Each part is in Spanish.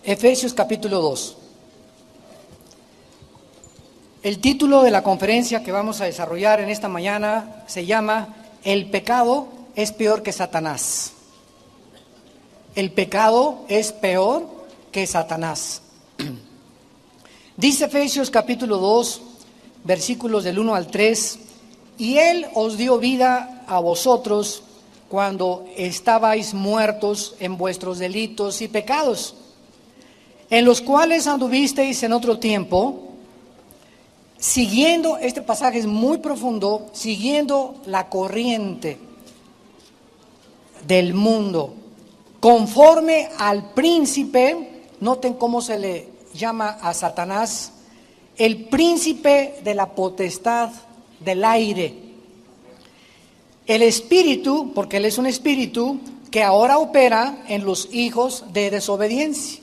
Efesios capítulo 2. El título de la conferencia que vamos a desarrollar en esta mañana se llama El pecado es peor que Satanás. El pecado es peor que Satanás. Dice Efesios capítulo 2, versículos del 1 al 3, y Él os dio vida a vosotros cuando estabais muertos en vuestros delitos y pecados, en los cuales anduvisteis en otro tiempo, siguiendo, este pasaje es muy profundo, siguiendo la corriente del mundo, conforme al príncipe, noten cómo se le llama a Satanás, el príncipe de la potestad del aire. El espíritu, porque él es un espíritu, que ahora opera en los hijos de desobediencia,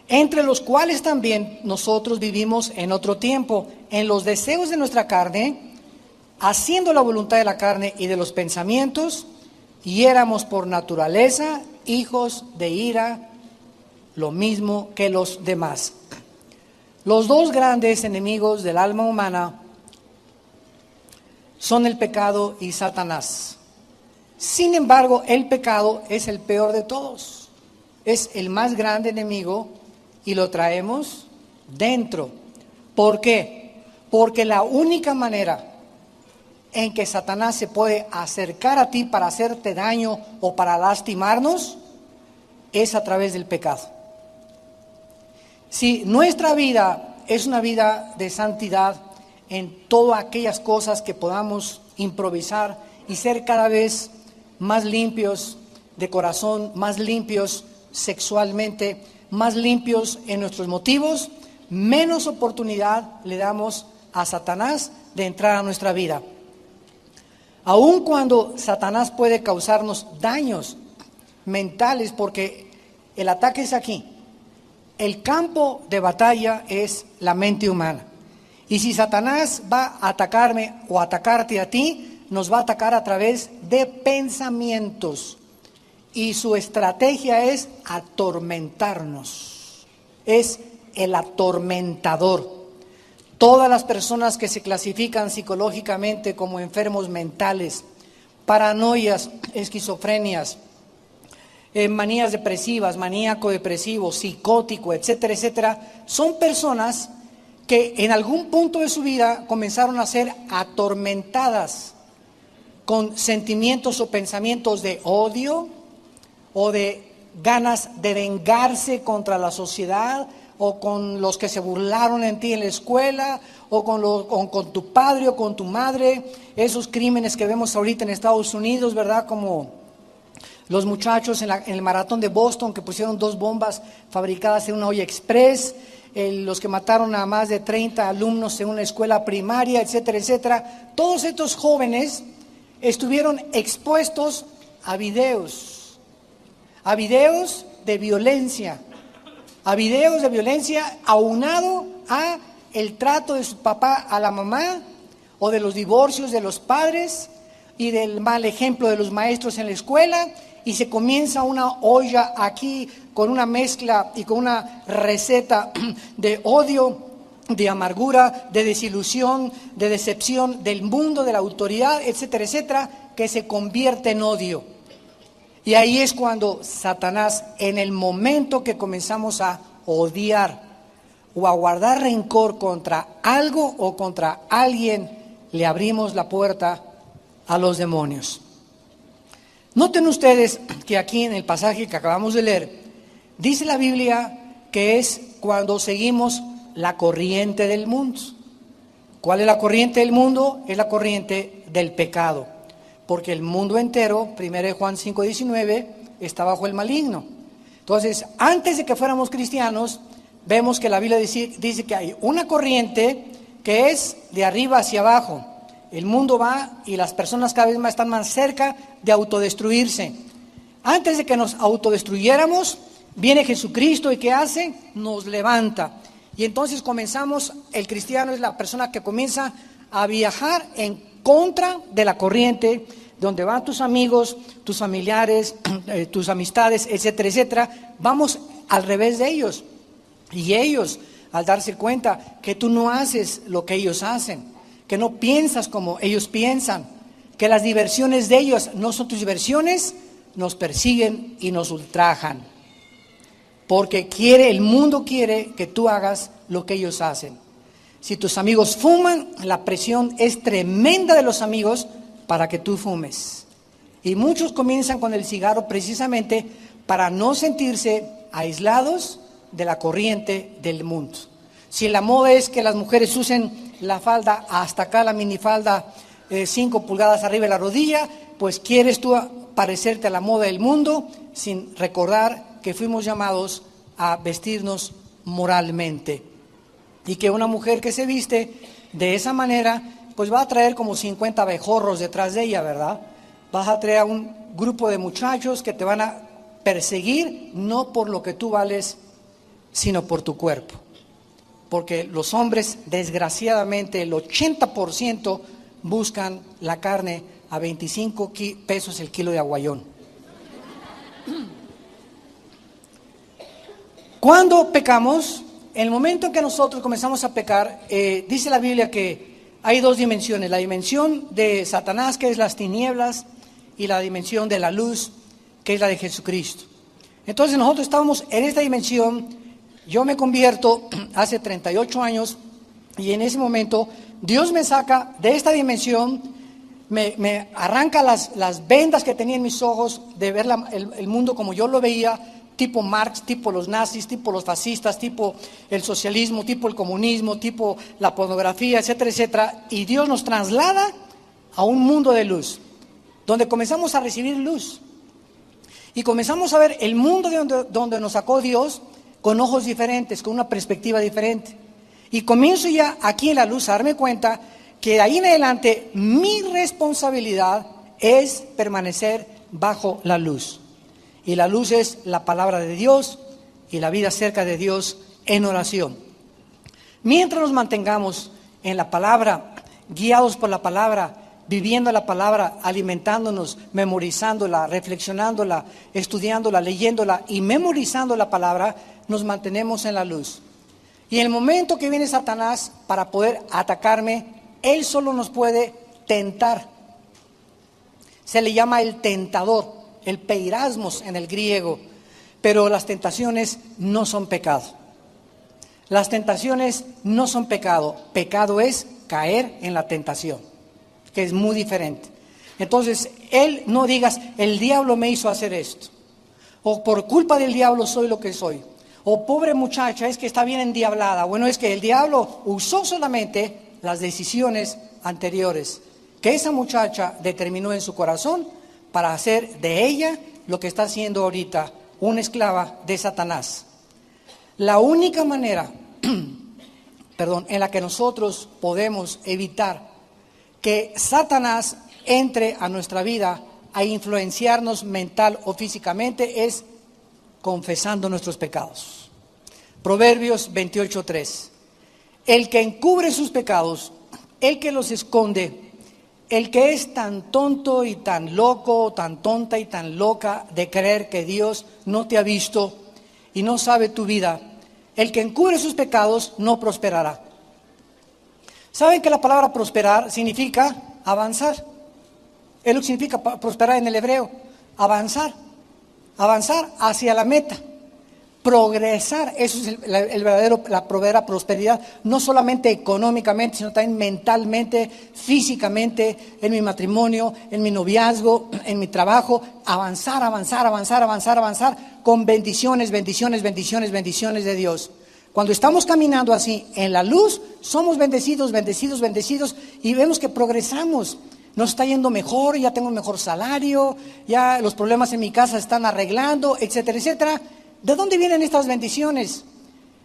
entre los cuales también nosotros vivimos en otro tiempo, en los deseos de nuestra carne, haciendo la voluntad de la carne y de los pensamientos, y éramos por naturaleza hijos de ira, lo mismo que los demás. Los dos grandes enemigos del alma humana son el pecado y Satanás. Sin embargo, el pecado es el peor de todos. Es el más grande enemigo y lo traemos dentro. ¿Por qué? Porque la única manera en que Satanás se puede acercar a ti para hacerte daño o para lastimarnos es a través del pecado. Si nuestra vida es una vida de santidad en todas aquellas cosas que podamos improvisar y ser cada vez más limpios de corazón, más limpios sexualmente, más limpios en nuestros motivos, menos oportunidad le damos a Satanás de entrar a nuestra vida. Aun cuando Satanás puede causarnos daños mentales, porque el ataque es aquí. El campo de batalla es la mente humana. Y si Satanás va a atacarme o atacarte a ti, nos va a atacar a través de pensamientos. Y su estrategia es atormentarnos. Es el atormentador. Todas las personas que se clasifican psicológicamente como enfermos mentales, paranoias, esquizofrenias, manías depresivas, maníaco depresivo, psicótico, etcétera, etcétera, son personas que en algún punto de su vida comenzaron a ser atormentadas con sentimientos o pensamientos de odio o de ganas de vengarse contra la sociedad o con los que se burlaron en ti en la escuela o con tu padre o con tu madre, esos crímenes que vemos ahorita en Estados Unidos, ¿verdad? Como los muchachos en el maratón de Boston que pusieron 2 bombas fabricadas en una olla express, los que mataron a más de 30 alumnos en una escuela primaria, etcétera, etcétera. Todos estos jóvenes estuvieron expuestos a videos de violencia, aunado a el trato de su papá a la mamá, o de los divorcios de los padres y del mal ejemplo de los maestros en la escuela, y se comienza una olla aquí con una mezcla y con una receta de odio, de amargura, de desilusión, de decepción del mundo, de la autoridad, etcétera, etcétera, que se convierte en odio. Y ahí es cuando Satanás, en el momento que comenzamos a odiar o a guardar rencor contra algo o contra alguien, le abrimos la puerta a los demonios. Noten ustedes que aquí en el pasaje que acabamos de leer, dice la Biblia que es cuando seguimos la corriente del mundo. ¿Cuál es la corriente del mundo? Es la corriente del pecado. Porque el mundo entero, 1 Juan 5:19, está bajo el maligno. Entonces, antes de que fuéramos cristianos, vemos que la Biblia dice que hay una corriente que es de arriba hacia abajo. El mundo va y las personas cada vez más están más cerca de autodestruirse. Antes de que nos autodestruyéramos, viene Jesucristo y ¿qué hace? Nos levanta. Y entonces el cristiano es la persona que comienza a viajar en contra de la corriente, donde van tus amigos, tus familiares, tus amistades, etcétera, etcétera. Vamos al revés de ellos. Y ellos, al darse cuenta que tú no haces lo que ellos hacen, que no piensas como ellos piensan, que las diversiones de ellos no son tus diversiones, nos persiguen y nos ultrajan. Porque el mundo quiere que tú hagas lo que ellos hacen. Si tus amigos fuman, la presión es tremenda de los amigos para que tú fumes. Y muchos comienzan con el cigarro precisamente para no sentirse aislados de la corriente del mundo. Si la moda es que las mujeres usen la falda hasta acá, la minifalda 5 pulgadas arriba de la rodilla, pues quieres tú parecerte a la moda del mundo sin recordar que fuimos llamados a vestirnos moralmente. Y que una mujer que se viste de esa manera, pues va a traer como 50 abejorros detrás de ella, ¿verdad? Vas a traer a un grupo de muchachos que te van a perseguir, no por lo que tú vales, sino por tu cuerpo. Porque los hombres, desgraciadamente, el 80% buscan la carne a 25 pesos el kilo de aguayón. Cuando pecamos, en el momento en que nosotros comenzamos a pecar, dice la Biblia que hay dos dimensiones: la dimensión de Satanás, que es las tinieblas, y la dimensión de la luz, que es la de Jesucristo. Entonces nosotros estábamos en esta dimensión. Yo me convierto hace 38 años y en ese momento Dios me saca de esta dimensión, me arranca las vendas que tenía en mis ojos de ver el mundo como yo lo veía, tipo Marx, tipo los nazis, tipo los fascistas, tipo el socialismo, tipo el comunismo, tipo la pornografía, etcétera, etcétera. Y Dios nos traslada a un mundo de luz, donde comenzamos a recibir luz. Y comenzamos a ver el mundo donde nos sacó Dios con ojos diferentes, con una perspectiva diferente. Y comienzo ya aquí en la luz a darme cuenta que de ahí en adelante mi responsabilidad es permanecer bajo la luz. Y la luz es la palabra de Dios y la vida cerca de Dios en oración. Mientras nos mantengamos en la palabra, guiados por la palabra, viviendo la palabra, alimentándonos, memorizándola, reflexionándola, estudiándola, leyéndola y memorizando la palabra, nos mantenemos en la luz. Y en el momento que viene Satanás para poder atacarme, él solo nos puede tentar. Se le llama el tentador, el peirasmos en el griego, pero las tentaciones no son pecado. Las tentaciones no son pecado. Pecado es caer en la tentación, que es muy diferente. Entonces, no digas, el diablo me hizo hacer esto, o por culpa del diablo soy lo que soy, o pobre muchacha, es que está bien endiablada. Bueno, es que el diablo usó solamente las decisiones anteriores que esa muchacha determinó en su corazón para hacer de ella lo que está haciendo ahorita, una esclava de Satanás. La única manera, en la que nosotros podemos evitar que Satanás entre a nuestra vida a influenciarnos mental o físicamente es confesando nuestros pecados. Proverbios 28:3. El que encubre sus pecados, el que los esconde, el que es tan tonto y tan loco, tan tonta y tan loca de creer que Dios no te ha visto y no sabe tu vida, el que encubre sus pecados no prosperará. ¿Saben que la palabra prosperar significa avanzar? Es lo que significa prosperar en el hebreo, avanzar hacia la meta, progresar. Eso es la verdadera prosperidad, no solamente económicamente, sino también mentalmente, físicamente, en mi matrimonio, en mi noviazgo, en mi trabajo. Avanzar con bendiciones de Dios. Cuando estamos caminando así en la luz, somos bendecidos y vemos que progresamos. Nos está yendo mejor, ya tengo un mejor salario, ya los problemas en mi casa se están arreglando, etcétera, etcétera. ¿De dónde vienen estas bendiciones?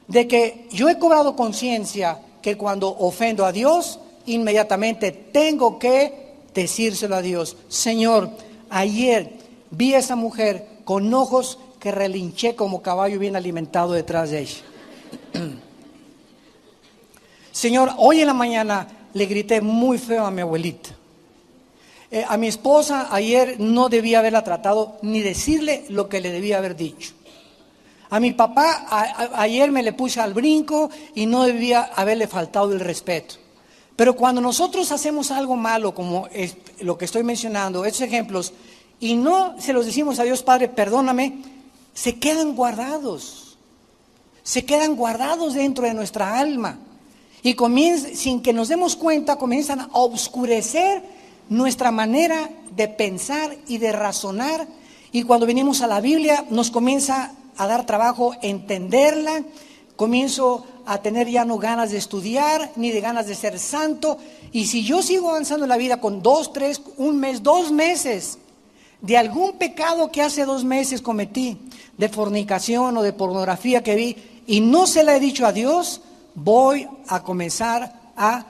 De que yo he cobrado conciencia que cuando ofendo a Dios, inmediatamente tengo que decírselo a Dios. Señor, ayer vi a esa mujer con ojos que relinché como caballo bien alimentado detrás de ella. Señor, hoy en la mañana le grité muy feo a mi abuelita. A mi esposa ayer no debía haberla tratado ni decirle lo que le debía haber dicho. A mi papá ayer me le puse al brinco y no debía haberle faltado el respeto. Pero cuando nosotros hacemos algo malo, como es lo que estoy mencionando, estos ejemplos, y no se los decimos a Dios, Padre, perdóname, se quedan guardados dentro de nuestra alma. Y sin que nos demos cuenta, comienzan a oscurecer nuestra manera de pensar y de razonar. Y cuando venimos a la Biblia, nos comienza a dar trabajo entenderla. Comienzo a tener ya no ganas de estudiar, ni de ganas de ser santo. Y si yo sigo avanzando en la vida con 2, 3, un mes, 2 meses, de algún pecado que hace 2 meses cometí, de fornicación o de pornografía que vi, y no se la he dicho a Dios, voy a comenzar a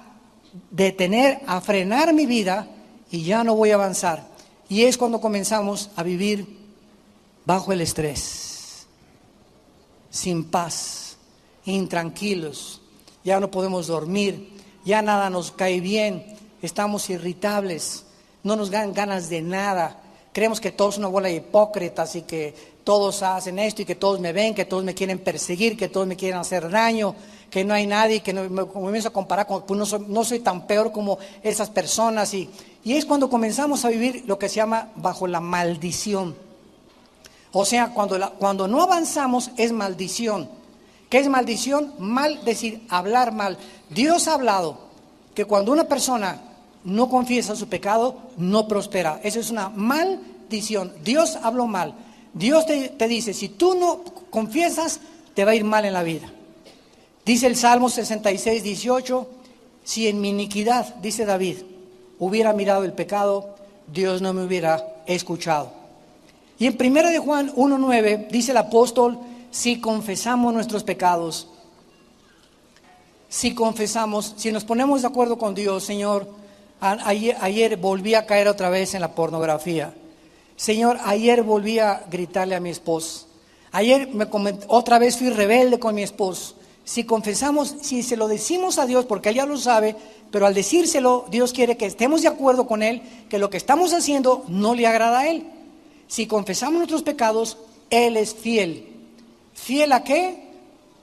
detener, a frenar mi vida y ya no voy a avanzar. Y es cuando comenzamos a vivir bajo el estrés, sin paz, intranquilos, ya no podemos dormir, ya nada nos cae bien, estamos irritables, no nos dan ganas de nada, creemos que todos son una bola de hipócritas y que todos hacen esto y que todos me ven, que todos me quieren perseguir, que todos me quieren hacer daño, que no hay nadie, que no, me comienzo a comparar con, pues no soy tan peor como esas personas y es cuando comenzamos a vivir lo que se llama bajo la maldición. O sea, cuando no avanzamos es maldición. ¿Qué es maldición? Mal, decir, hablar mal. Dios ha hablado que cuando una persona no confiesa su pecado, no prospera. Eso es una maldición. Dios habló mal. Dios te dice, si tú no confiesas, te va a ir mal en la vida. Dice el Salmo 66, 18, si en mi iniquidad, dice David, hubiera mirado el pecado, Dios no me hubiera escuchado. Y en 1 de Juan 1:9 dice el apóstol, si confesamos nuestros pecados, si nos ponemos de acuerdo con Dios, Señor, ayer volví a caer otra vez en la pornografía. Señor, ayer volví a gritarle a mi esposo. Ayer otra vez fui rebelde con mi esposo. Si confesamos, si se lo decimos a Dios, porque Él ya lo sabe, pero al decírselo, Dios quiere que estemos de acuerdo con Él, que lo que estamos haciendo no le agrada a Él. Si confesamos nuestros pecados, Él es fiel. ¿Fiel a qué?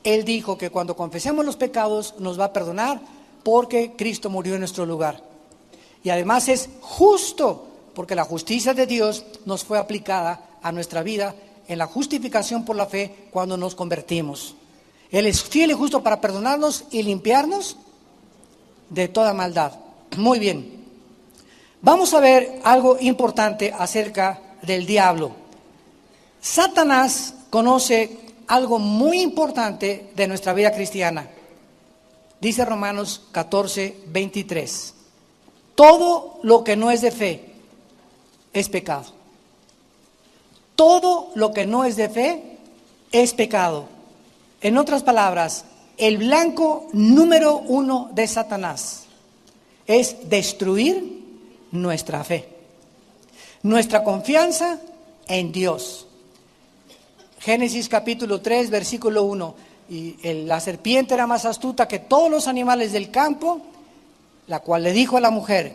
Él dijo que cuando confesemos los pecados nos va a perdonar porque Cristo murió en nuestro lugar. Y además es justo, porque la justicia de Dios nos fue aplicada a nuestra vida en la justificación por la fe cuando nos convertimos. Él es fiel y justo para perdonarnos y limpiarnos de toda maldad. Muy bien. Vamos a ver algo importante acerca del diablo. Satanás conoce algo muy importante de nuestra vida cristiana. Dice Romanos 14, 23. Todo lo que no es de fe es pecado. Todo lo que no es de fe es pecado. En otras palabras, el blanco número 1 de Satanás es destruir nuestra fe, nuestra confianza en Dios. Génesis capítulo 3, versículo 1. Y la serpiente era más astuta que todos los animales del campo, la cual le dijo a la mujer,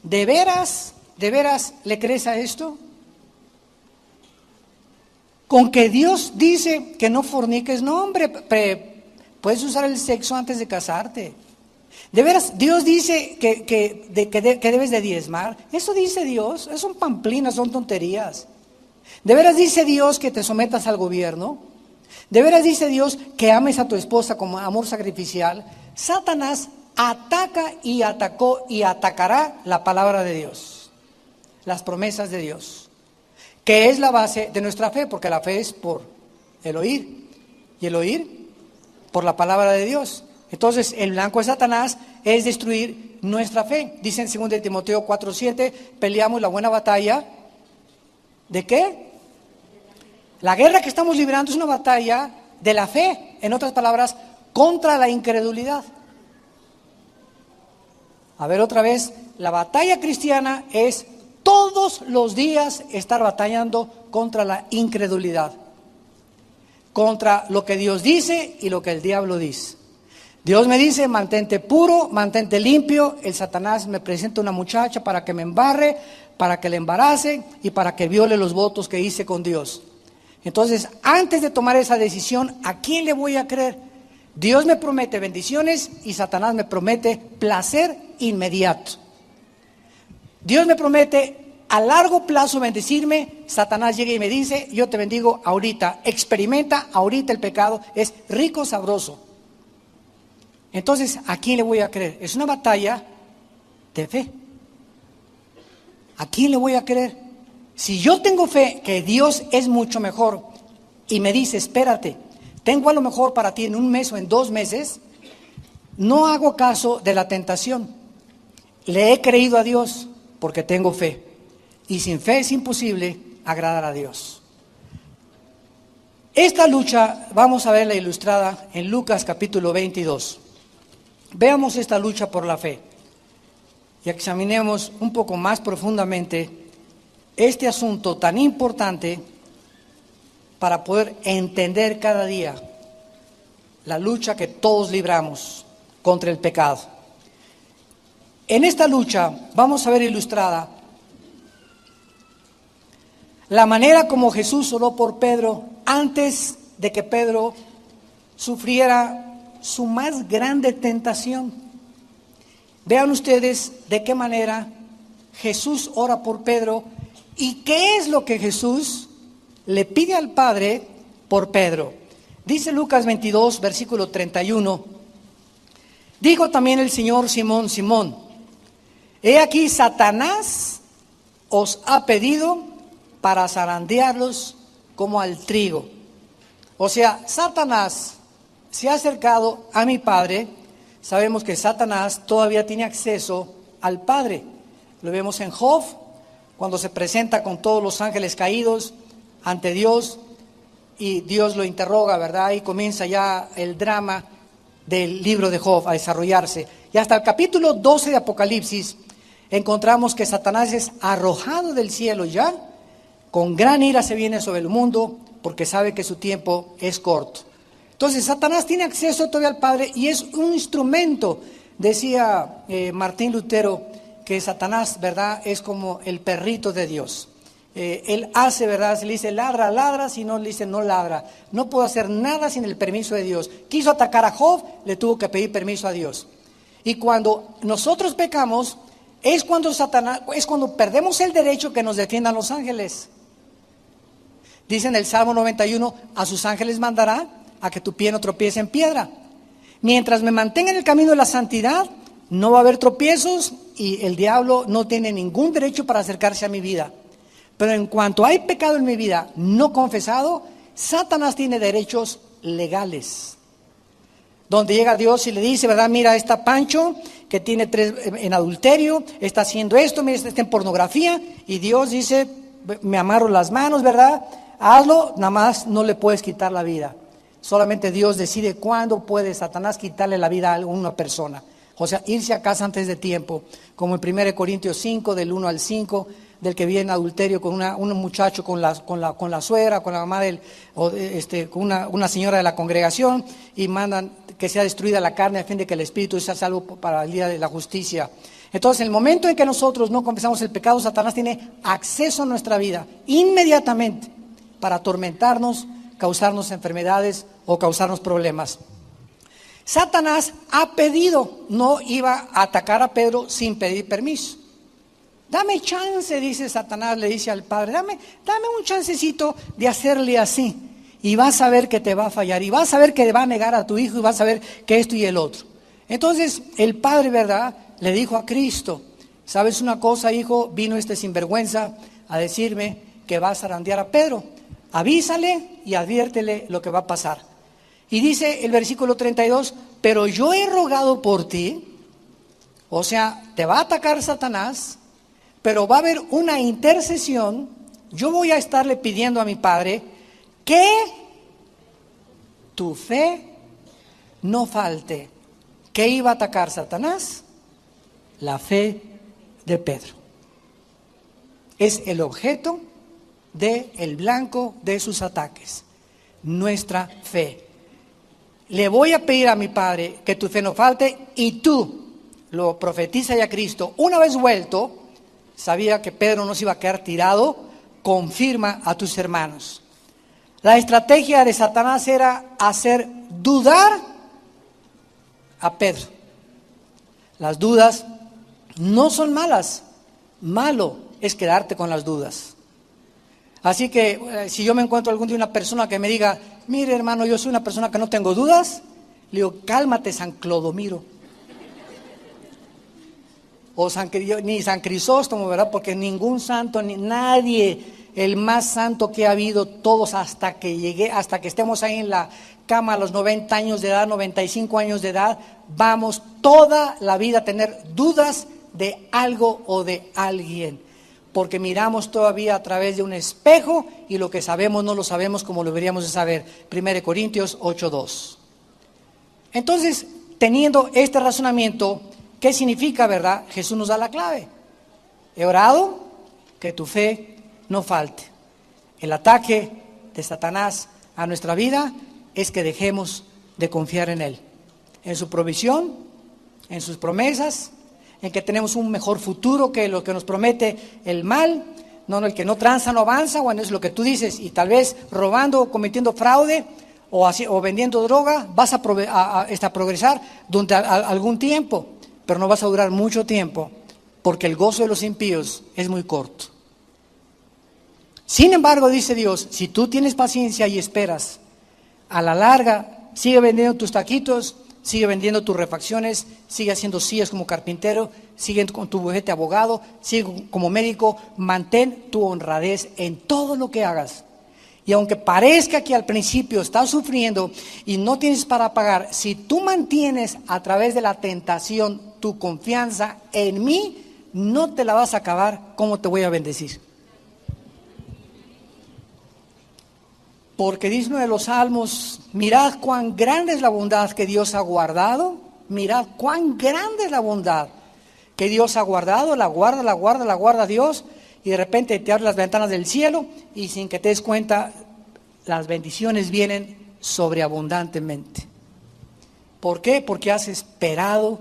¿de veras le crees a esto? Con que Dios dice que no forniques, no hombre, puedes usar el sexo antes de casarte. De veras, Dios dice que debes de diezmar. Eso dice Dios, son pamplinas, son tonterías. De veras dice Dios que te sometas al gobierno. De veras dice Dios que ames a tu esposa como amor sacrificial. Satanás ataca y atacó y atacará la palabra de Dios, las promesas de Dios, que es la base de nuestra fe, porque la fe es por el oír, y el oír por la palabra de Dios. Entonces, el blanco de Satanás es destruir nuestra fe. Dice en 2 de Timoteo 4:7, peleamos la buena batalla. ¿De qué? La guerra que estamos librando es una batalla de la fe, en otras palabras, contra la incredulidad. A ver otra vez, la batalla cristiana es todos los días estar batallando contra la incredulidad, contra lo que Dios dice y lo que el diablo dice. Dios me dice, mantente puro, mantente limpio. El Satanás me presenta una muchacha para que me embarre, para que le embarace y para que viole los votos que hice con Dios. Entonces, antes de tomar esa decisión, ¿a quién le voy a creer? Dios me promete bendiciones y Satanás me promete placer inmediato. Dios me promete a largo plazo bendecirme, Satanás llega y me dice, yo te bendigo ahorita, experimenta ahorita el pecado, es rico, sabroso. Entonces, ¿a quién le voy a creer? Es una batalla de fe. ¿A quién le voy a creer? Si yo tengo fe que Dios es mucho mejor y me dice, espérate, tengo a lo mejor para ti en un mes o en 2 meses, no hago caso de la tentación. Le he creído a Dios porque tengo fe. Y sin fe es imposible agradar a Dios. Esta lucha vamos a verla ilustrada en Lucas capítulo 22. Veamos esta lucha por la fe y examinemos un poco más profundamente este asunto tan importante para poder entender cada día la lucha que todos libramos contra el pecado. En esta lucha vamos a ver ilustrada la manera como Jesús oró por Pedro antes de que Pedro sufriera su más grande tentación. Vean ustedes de qué manera Jesús ora por Pedro y qué es lo que Jesús le pide al Padre por Pedro. Dice Lucas 22, versículo 31. Dijo también el Señor: Simón, Simón, he aquí Satanás os ha pedido para zarandearlos como al trigo. O sea, Satanás se ha acercado a mi Padre. Sabemos que Satanás todavía tiene acceso al Padre. Lo vemos en Job, cuando se presenta con todos los ángeles caídos ante Dios y Dios lo interroga, ¿verdad? Y comienza ya el drama del libro de Job a desarrollarse. Y hasta el capítulo 12 de Apocalipsis encontramos que Satanás es arrojado del cielo ya. Con gran ira se viene sobre el mundo porque sabe que su tiempo es corto. Entonces Satanás tiene acceso todavía al Padre y es un instrumento. Decía Martín Lutero que Satanás, ¿verdad?, es como el perrito de Dios. Él hace, ¿verdad? Se le dice ladra, ladra, si no le dice no ladra. No puede hacer nada sin el permiso de Dios. Quiso atacar a Job, le tuvo que pedir permiso a Dios. Y cuando nosotros pecamos, es cuando perdemos el derecho que nos defiendan los ángeles. Dice en el Salmo 91, a sus ángeles mandará a que tu pie no tropiece en piedra. Mientras me mantenga en el camino de la santidad, no va a haber tropiezos y el diablo no tiene ningún derecho para acercarse a mi vida. Pero en cuanto hay pecado en mi vida no confesado, Satanás tiene derechos legales. Donde llega Dios y le dice, ¿verdad? Mira, está Pancho, que tiene 3 en adulterio, está haciendo esto, mira, está en pornografía. Y Dios dice, me amarro las manos, ¿verdad? Hazlo, nada más no le puedes quitar la vida. Solamente Dios decide cuándo puede Satanás quitarle la vida a una persona. O sea, irse a casa antes de tiempo, como en 1 Corintios 5, del 1 al 5, del que viene en adulterio con un muchacho, con la suegra, con la mamá con una señora de la congregación, y mandan que sea destruida la carne a fin de que el espíritu sea salvo para el día de la justicia. Entonces, en el momento en que nosotros no confesamos el pecado, Satanás tiene acceso a nuestra vida inmediatamente para atormentarnos, causarnos enfermedades o causarnos problemas. Satanás ha pedido, no iba a atacar a Pedro sin pedir permiso. Dame chance, dice Satanás, le dice al Padre, dame un chancecito de hacerle así. Y vas a ver que te va a fallar, y vas a ver que va a negar a tu hijo, y vas a ver que esto y el otro. Entonces el Padre, ¿verdad?, le dijo a Cristo, ¿sabes una cosa, hijo? Vino este sinvergüenza a decirme que va a zarandear a Pedro. Avísale y adviértele lo que va a pasar. Y dice el versículo 32, pero yo he rogado por ti. O sea, te va a atacar Satanás, pero va a haber una intercesión. Yo voy a estarle pidiendo a mi Padre que tu fe no falte. ¿Qué iba a atacar Satanás? La fe de Pedro. Es el objeto del blanco de sus ataques, nuestra fe. Le voy a pedir a mi Padre que tu fe no falte, y tú lo profetiza ya Cristo. Una vez vuelto, sabía que Pedro no se iba a quedar tirado, confirma a tus hermanos. La estrategia de Satanás era hacer dudar a Pedro. Las dudas no son malas, malo es quedarte con las dudas. Así que si yo me encuentro algún día una persona que me diga, mire hermano, yo soy una persona que no tengo dudas, le digo, cálmate San Clodomiro. O ni San Crisóstomo, ¿verdad? Porque ningún santo, ni nadie, el más santo que ha habido, todos hasta que estemos ahí en la cama a los 90 años de edad, 95 años de edad, vamos toda la vida a tener dudas de algo o de alguien. Porque miramos todavía a través de un espejo y lo que sabemos no lo sabemos como lo deberíamos de saber. 1 Corintios 8:2. Entonces, teniendo este razonamiento, ¿qué significa, verdad? Jesús nos da la clave. He orado que tu fe no falte. El ataque de Satanás a nuestra vida es que dejemos de confiar en Él, en su provisión, en sus promesas, en que tenemos un mejor futuro que lo que nos promete el mal, no el que no tranza, no avanza. Bueno, es lo que tú dices, y tal vez robando o cometiendo fraude o vendiendo droga vas a progresar durante algún tiempo, pero no vas a durar mucho tiempo, porque el gozo de los impíos es muy corto. Sin embargo, dice Dios, si tú tienes paciencia y esperas, a la larga, sigue vendiendo tus taquitos, sigue vendiendo tus refacciones, sigue haciendo sillas como carpintero, sigue con tu bufete de abogado, sigue como médico, mantén tu honradez en todo lo que hagas. Y aunque parezca que al principio estás sufriendo y no tienes para pagar, si tú mantienes a través de la tentación tu confianza en mí, no te la vas a acabar. ¿Cómo te voy a bendecir? Porque dice uno de los salmos, mirad cuán grande es la bondad que Dios ha guardado, mirad cuán grande es la bondad que Dios ha guardado, la guarda Dios, y de repente te abre las ventanas del cielo y sin que te des cuenta, las bendiciones vienen sobreabundantemente. ¿Por qué? Porque has esperado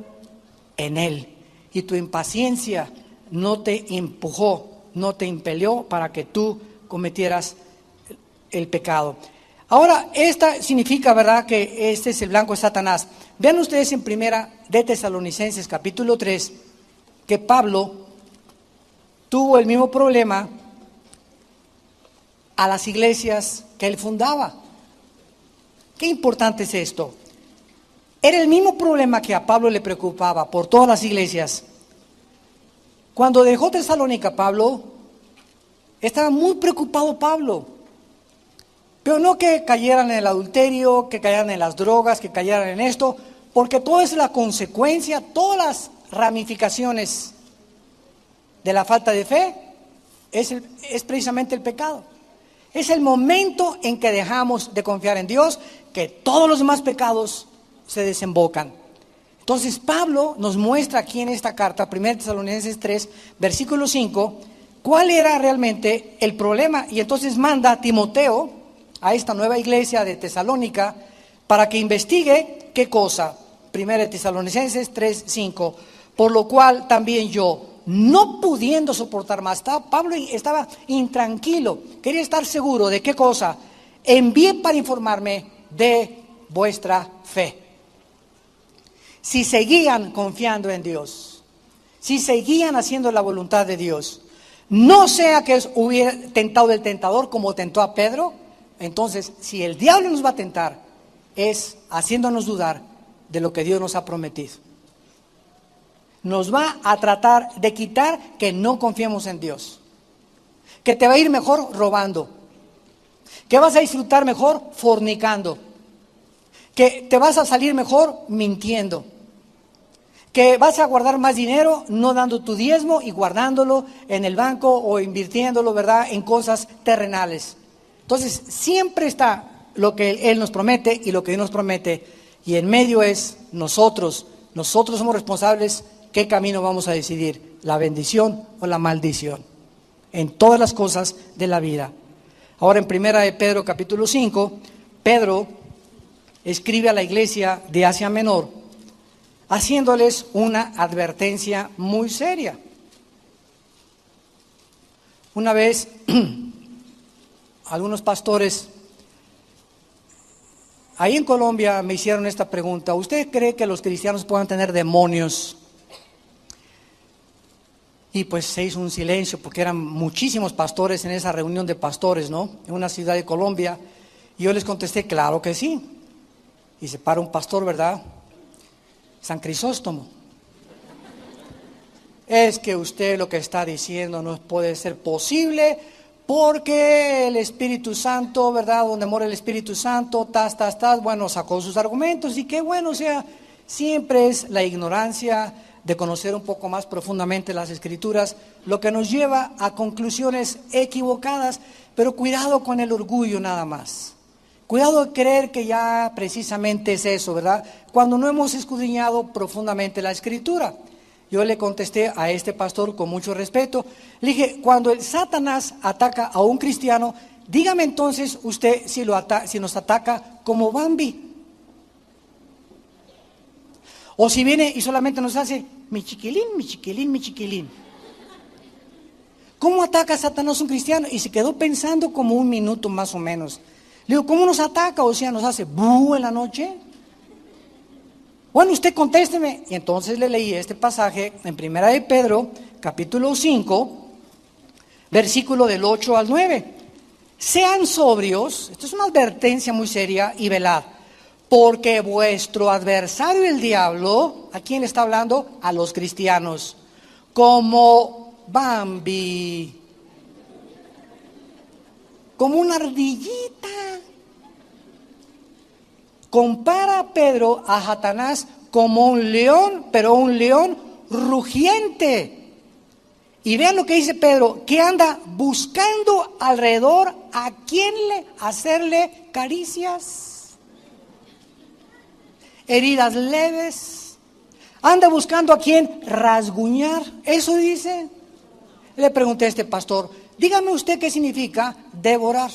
en Él y tu impaciencia no te empujó, no te impelió para que tú cometieras el pecado. Ahora, esta significa, ¿verdad?, que este es el blanco de Satanás. Vean ustedes en primera de Tesalonicenses capítulo 3, que Pablo tuvo el mismo problema a las iglesias que él fundaba. Qué importante es esto. Era el mismo problema que a Pablo le preocupaba por todas las iglesias. Cuando dejó Tesalónica, Pablo estaba muy preocupado Pablo. Pero no que cayeran en el adulterio, que cayeran en las drogas, que cayeran en esto, porque todo es la consecuencia, todas las ramificaciones de la falta de fe es precisamente el pecado. Es el momento en que dejamos de confiar en Dios que todos los demás pecados se desembocan. Entonces Pablo nos muestra aquí en esta carta, 1 Tesalonicenses 3, versículo 5, cuál era realmente el problema. Y entonces manda a Timoteo a esta nueva iglesia de Tesalónica para que investigue qué cosa. 1 Tesalonicenses 3, 5, por lo cual también yo, no pudiendo soportar más, Pablo estaba intranquilo, quería estar seguro de qué cosa, envié para informarme de vuestra fe. Si seguían confiando en Dios, si seguían haciendo la voluntad de Dios, no sea que hubiera tentado el tentador como tentó a Pedro. Entonces, si el diablo nos va a tentar, es haciéndonos dudar de lo que Dios nos ha prometido. Nos va a tratar de quitar que no confiemos en Dios. Que te va a ir mejor robando. Que vas a disfrutar mejor fornicando. Que te vas a salir mejor mintiendo. Que vas a guardar más dinero no dando tu diezmo y guardándolo en el banco o invirtiéndolo, ¿verdad?, en cosas terrenales. Entonces, siempre está lo que Él nos promete y lo que Dios nos promete. Y en medio es nosotros somos responsables qué camino vamos a decidir, la bendición o la maldición, en todas las cosas de la vida. Ahora en 1 de Pedro capítulo 5, Pedro escribe a la iglesia de Asia Menor, haciéndoles una advertencia muy seria. Una vez algunos pastores ahí en Colombia me hicieron esta pregunta: ¿usted cree que los cristianos puedan tener demonios? Y pues se hizo un silencio porque eran muchísimos pastores en esa reunión de pastores, ¿no? En una ciudad de Colombia. Y yo les contesté, claro que sí. Y se para un pastor, ¿verdad? San Crisóstomo. Es que usted lo que está diciendo no puede ser posible, porque el Espíritu Santo, ¿verdad? Donde mora el Espíritu Santo, bueno, sacó sus argumentos. Y qué bueno, o sea, siempre es la ignorancia de conocer un poco más profundamente las Escrituras lo que nos lleva a conclusiones equivocadas. Pero cuidado con el orgullo nada más. Cuidado de creer que ya precisamente es eso, ¿verdad? Cuando no hemos escudriñado profundamente la Escritura. Yo le contesté a este pastor con mucho respeto. Le dije, cuando el Satanás ataca a un cristiano, dígame entonces usted si nos ataca como Bambi. O si viene y solamente nos hace, mi chiquilín, mi chiquilín, mi chiquilín. ¿Cómo ataca Satanás a un cristiano? Y se quedó pensando como un minuto más o menos. Le digo, ¿cómo nos ataca? O sea, ¿nos hace bú en la noche? Bueno, usted contésteme. Y entonces le leí este pasaje en Primera de Pedro, capítulo 5, versículo del 8 al 9. Sean sobrios, esto es una advertencia muy seria, y velad, porque vuestro adversario el diablo, ¿a quién le está hablando? A los cristianos, como Bambi, como una ardillita. Compara a Pedro a Satanás como un león, pero un león rugiente. Y vean lo que dice Pedro, que anda buscando alrededor a quién hacerle caricias, heridas leves. Anda buscando a quién rasguñar. Eso dice. Le pregunté a este pastor, dígame usted qué significa devorar.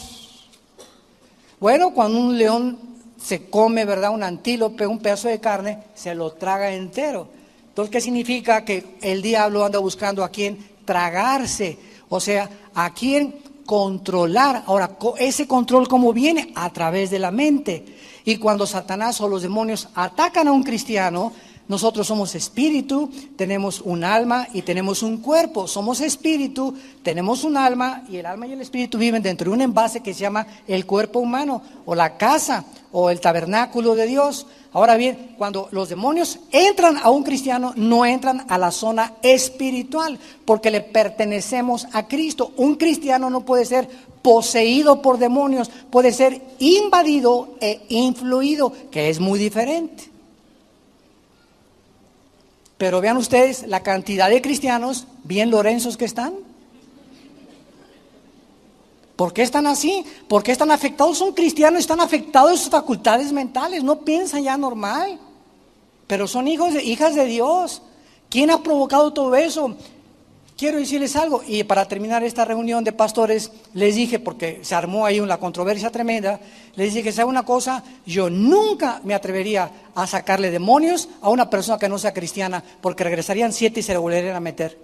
Bueno, cuando un león se come, ¿verdad? Un antílope, un pedazo de carne, se lo traga entero. Entonces, ¿qué significa? Que el diablo anda buscando a quién tragarse, o sea, a quién controlar. Ahora, ese control, ¿cómo viene? A través de la mente. Y cuando Satanás o los demonios atacan a un cristiano, nosotros somos espíritu, tenemos un alma y tenemos un cuerpo. Somos espíritu, tenemos un alma, y el alma y el espíritu viven dentro de un envase que se llama el cuerpo humano, o la casa, o el tabernáculo de Dios. Ahora bien, cuando los demonios entran a un cristiano, no entran a la zona espiritual, porque le pertenecemos a Cristo. Un cristiano no puede ser poseído por demonios, puede ser invadido e influido, que es muy diferente. Pero vean ustedes la cantidad de cristianos bien lorenzos que están. ¿Por qué están así? ¿Por qué están afectados? Son cristianos, están afectados en sus facultades mentales, no piensan ya normal. Pero son hijas de Dios. ¿Quién ha provocado todo eso? Quiero decirles algo, y para terminar esta reunión de pastores, les dije, porque se armó ahí una controversia tremenda, les dije, ¿sabe una cosa? Yo nunca me atrevería a sacarle demonios a una persona que no sea cristiana, porque regresarían 7 y se le volverían a meter.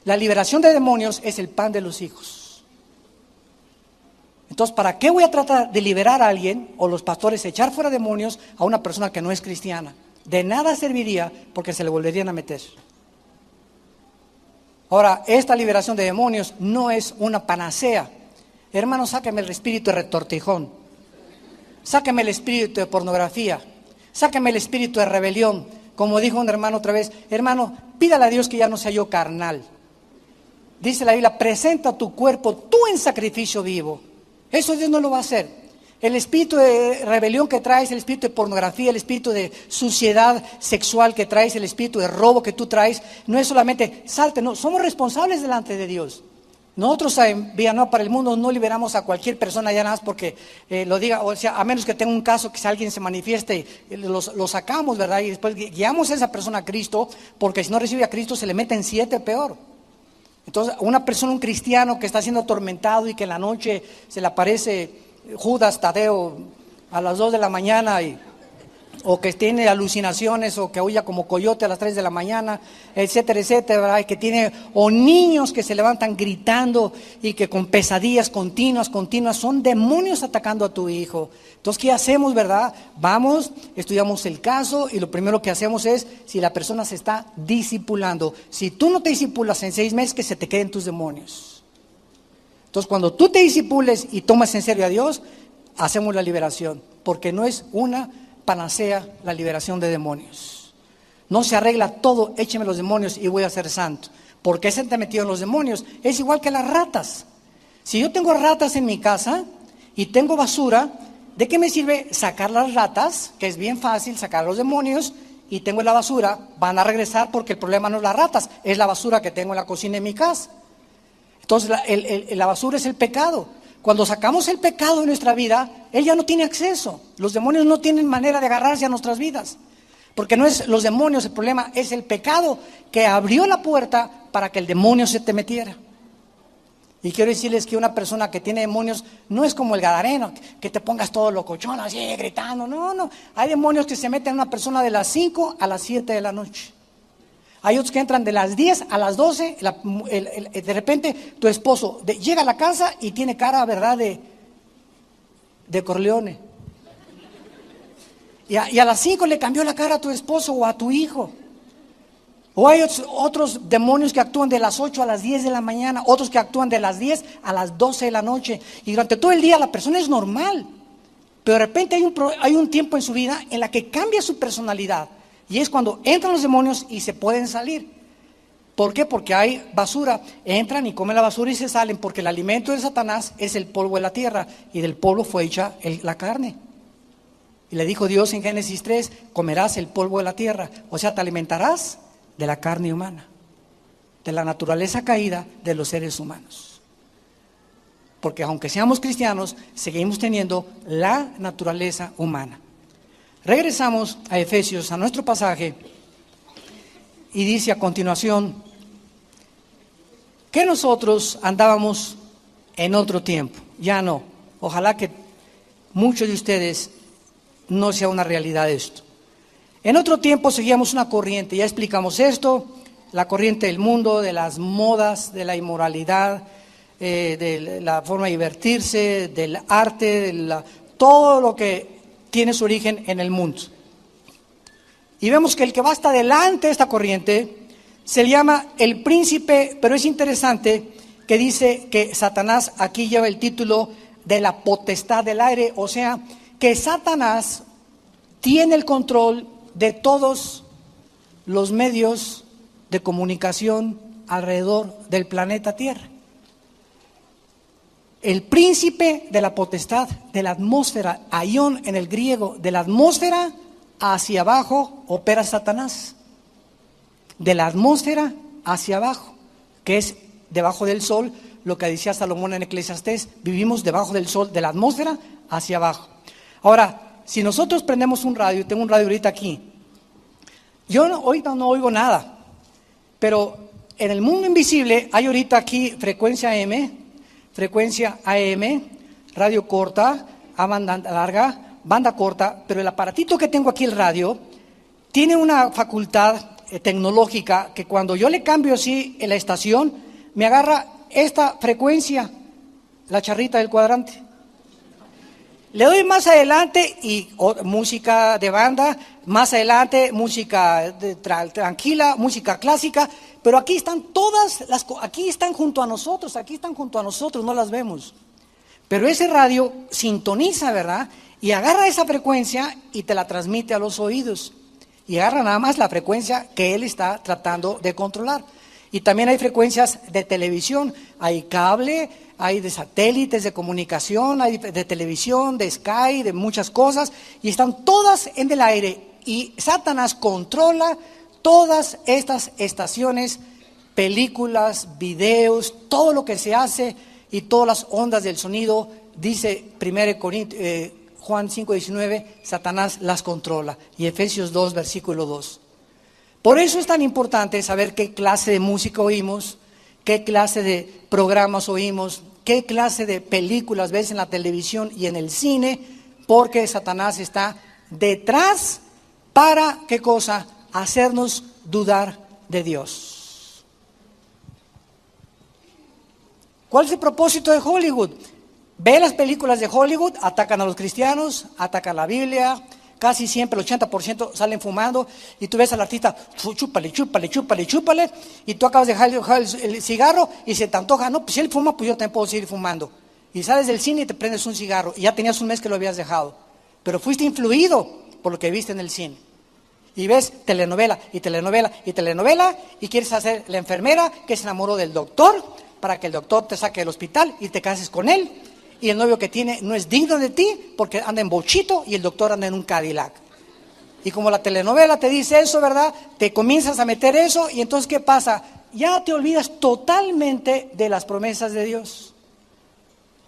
La liberación de demonios es el pan de los hijos. Entonces, ¿para qué voy a tratar de liberar a alguien, o los pastores, echar fuera demonios a una persona que no es cristiana? De nada serviría, porque se le volverían a meter. Ahora, esta liberación de demonios no es una panacea. Hermano, sáqueme el espíritu de retortijón, sáqueme el espíritu de pornografía, sáqueme el espíritu de rebelión. Como dijo un hermano otra vez, hermano, pídale a Dios que ya no sea yo carnal. Dice la Biblia, presenta tu cuerpo tú en sacrificio vivo. Eso Dios no lo va a hacer. El espíritu de rebelión que traes, el espíritu de pornografía, el espíritu de suciedad sexual que traes, el espíritu de robo que tú traes, no es solamente salte, no, somos responsables delante de Dios. Nosotros en Villanueva para el Mundo no liberamos a cualquier persona ya nada más porque lo diga, o sea, a menos que tenga un caso que si alguien se manifieste, lo sacamos, ¿verdad? Y después guiamos a esa persona a Cristo, porque si no recibe a Cristo se le meten 7 peor. Entonces, una persona, un cristiano que está siendo atormentado y que en la noche se le aparece Judas Tadeo a las 2 de la mañana y o que tiene alucinaciones, o que huya como coyote a las 3 de la mañana, etcétera, etcétera, ¿verdad? Y que tiene, o niños que se levantan gritando y que con pesadillas continuas, son demonios atacando a tu hijo. Entonces, ¿qué hacemos, verdad? Vamos, estudiamos el caso y lo primero que hacemos es, si la persona se está discipulando, si tú no te discipulas en 6 meses, que se te queden tus demonios. Entonces, cuando tú te discipules y tomas en serio a Dios, hacemos la liberación, porque no es una panacea la liberación de demonios. No se arregla todo, écheme los demonios y voy a ser santo. ¿Por qué se te metido en los demonios? Es igual que las ratas. Si yo tengo ratas en mi casa y tengo basura, ¿de qué me sirve sacar las ratas? Que es bien fácil sacar los demonios, y tengo la basura, van a regresar porque el problema no es las ratas, es la basura que tengo en la cocina de mi casa. Entonces la basura es el pecado. Cuando sacamos el pecado de nuestra vida, él ya no tiene acceso. Los demonios no tienen manera de agarrarse a nuestras vidas. Porque no es los demonios el problema, es el pecado que abrió la puerta para que el demonio se te metiera. Y quiero decirles que una persona que tiene demonios no es como el gadareno, que te pongas todo locochón, así gritando. No. Hay demonios que se meten en una persona de las 5 a las 7 de la noche. Hay otros que entran de las 10 a las 12, de repente tu esposo llega a la casa y tiene cara, ¿verdad?, de Corleone. Y a las 5 le cambió la cara a tu esposo o a tu hijo. O hay otros demonios que actúan de las 8 a las 10 de la mañana, otros que actúan de las 10 a las 12 de la noche. Y durante todo el día la persona es normal, pero de repente hay un tiempo en su vida en la que cambia su personalidad. Y es cuando entran los demonios y se pueden salir. ¿Por qué? Porque hay basura. Entran y comen la basura y se salen, porque el alimento de Satanás es el polvo de la tierra, y del polvo fue hecha la carne. Y le dijo Dios en Génesis 3, comerás el polvo de la tierra. O sea, te alimentarás de la carne humana, de la naturaleza caída de los seres humanos. Porque aunque seamos cristianos, seguimos teniendo la naturaleza humana. Regresamos a Efesios, a nuestro pasaje, y dice a continuación que nosotros andábamos en otro tiempo. Ya no. Ojalá que muchos de ustedes no sea una realidad esto. En otro tiempo seguíamos una corriente, ya explicamos esto, la corriente del mundo, de las modas, de la inmoralidad, de la forma de divertirse, del arte, todo lo que tiene su origen en el mundo. Y vemos que el que va hasta delante de esta corriente se le llama el príncipe, pero es interesante que dice que Satanás aquí lleva el título de la potestad del aire, o sea, que Satanás tiene el control de todos los medios de comunicación alrededor del planeta Tierra. El príncipe de la potestad de la atmósfera, aión en el griego, de la atmósfera hacia abajo opera Satanás. De la atmósfera hacia abajo, que es debajo del sol, lo que decía Salomón en Eclesiastés, vivimos debajo del sol, de la atmósfera hacia abajo. Ahora, si nosotros prendemos un radio, tengo un radio ahorita aquí, yo ahorita no oigo nada, pero en el mundo invisible hay ahorita aquí frecuencia AM, radio corta, a banda larga, banda corta, pero el aparatito que tengo aquí, el radio, tiene una facultad tecnológica que cuando yo le cambio así en la estación, me agarra esta frecuencia, la charrita del cuadrante. Le doy más adelante y música de banda, más adelante música tranquila, música clásica, pero aquí están aquí están junto a nosotros, no las vemos. Pero ese radio sintoniza, ¿verdad? Y agarra esa frecuencia y te la transmite a los oídos. Y agarra nada más la frecuencia que él está tratando de controlar. Y también hay frecuencias de televisión, hay cable, hay de satélites de comunicación, hay de televisión, de Sky, de muchas cosas, y están todas en el aire. Y Satanás controla todas estas estaciones, películas, videos, todo lo que se hace y todas las ondas del sonido. Dice 1 Juan 5:19, Satanás las controla. Y Efesios 2, versículo 2. Por eso es tan importante saber qué clase de música oímos, qué clase de programas oímos, qué clase de películas ves en la televisión y en el cine, porque Satanás está detrás ¿Para qué cosa? Hacernos dudar de Dios. ¿Cuál es el propósito de Hollywood? Ve las películas de Hollywood, atacan a los cristianos, atacan la Biblia, casi siempre el 80% salen fumando, y tú ves al artista, chúpale, chúpale, chúpale, chúpale, y tú acabas de dejar el cigarro y se te antoja, no, pues si él fuma, pues yo también puedo seguir fumando. Y sales del cine y te prendes un cigarro, y ya tenías un mes que lo habías dejado, pero fuiste influido por lo que viste en el cine. Y ves telenovela, y telenovela, y telenovela, y quieres hacer la enfermera que se enamoró del doctor, para que el doctor te saque del hospital y te cases con él. Y el novio que tiene no es digno de ti porque anda en bochito y el doctor anda en un Cadillac. Y como la telenovela te dice eso, ¿verdad? Te comienzas a meter eso y entonces ¿qué pasa? Ya te olvidas totalmente de las promesas de Dios.